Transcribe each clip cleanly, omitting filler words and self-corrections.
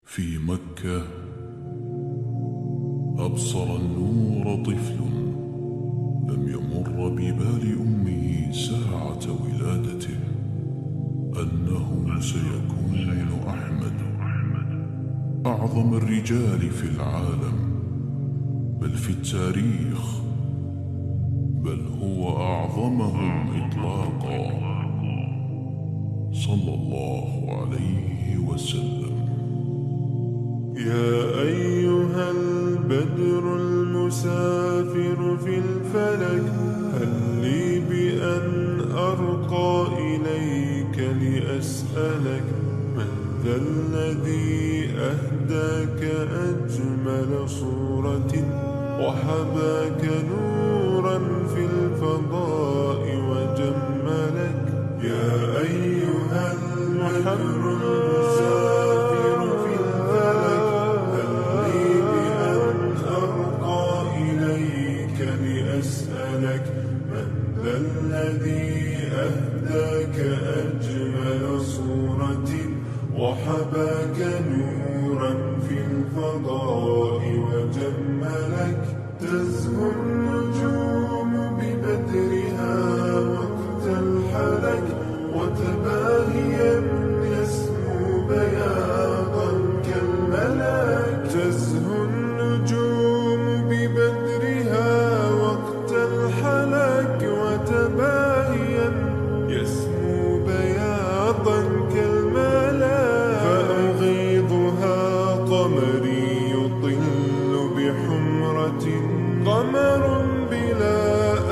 في مكة أبصر النور طفل لم يمر ببال أمه ساعة ولادته أنه سيكون أحمد أعظم الرجال في العالم، بل في التاريخ، بل هو أعظمهم إطلاقا، صلى الله عليه وسلم. يا أيها البدر المسافر في الفلك، هل لي بأن أرقى إليك لأسألك من ذا الذي أهداك أجمل صورة وحباك نورا في الفضاء وجملك. يا أيها البدر المسافر في الفلك، هل لي بأن أرقى إليك لأسألك من ذا الذي أهداك أجمل صورة وحباك نورا في الفضاء وجملك. تزهو النجوم ببدرها وقت الحلك، وتباهيا يسمو بياضا كالملك. تزهو النجوم ببدرها وقت الحلك، وتباهيا يسمو بياضا كالملك. فأغيضها قمري يطل بحمرة، قمر بلا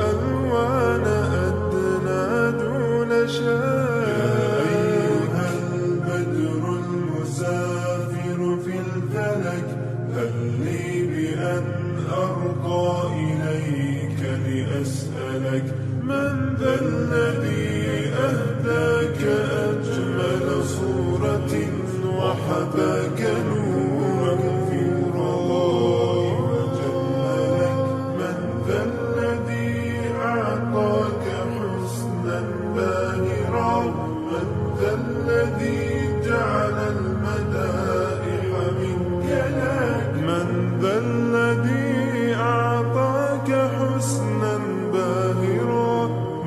ألوان أدنى دون شاك. يا أيها البدر المسافر في الفلك، هل لي بأن أرقى إليك لأسألك من ذا الذي أهداك أجمل صورة وحباك نورا في الفضاء وجملك. من ذا الذي أعطاك حسنا باهرا، من ذا الذي جعل المدائح منك لك. من ذا الذي أعطاك حسنا باهرا،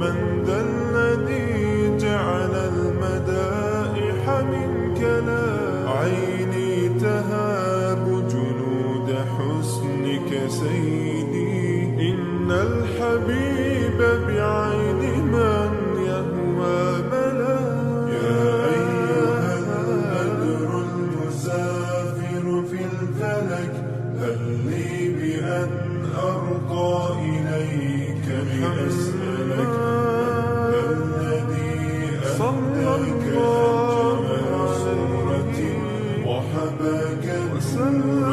من ذا الذي جعل المدائح منك لك. عيني تهاب جنود حسنك سيدي، إن الحبيب بعين من يهوى ملا. يا أيها البدر المسافر في الفلك، هل لي بأن أرقى إليك لأسألك من ذا الذي أهداك أجمل صورة وحباك نورا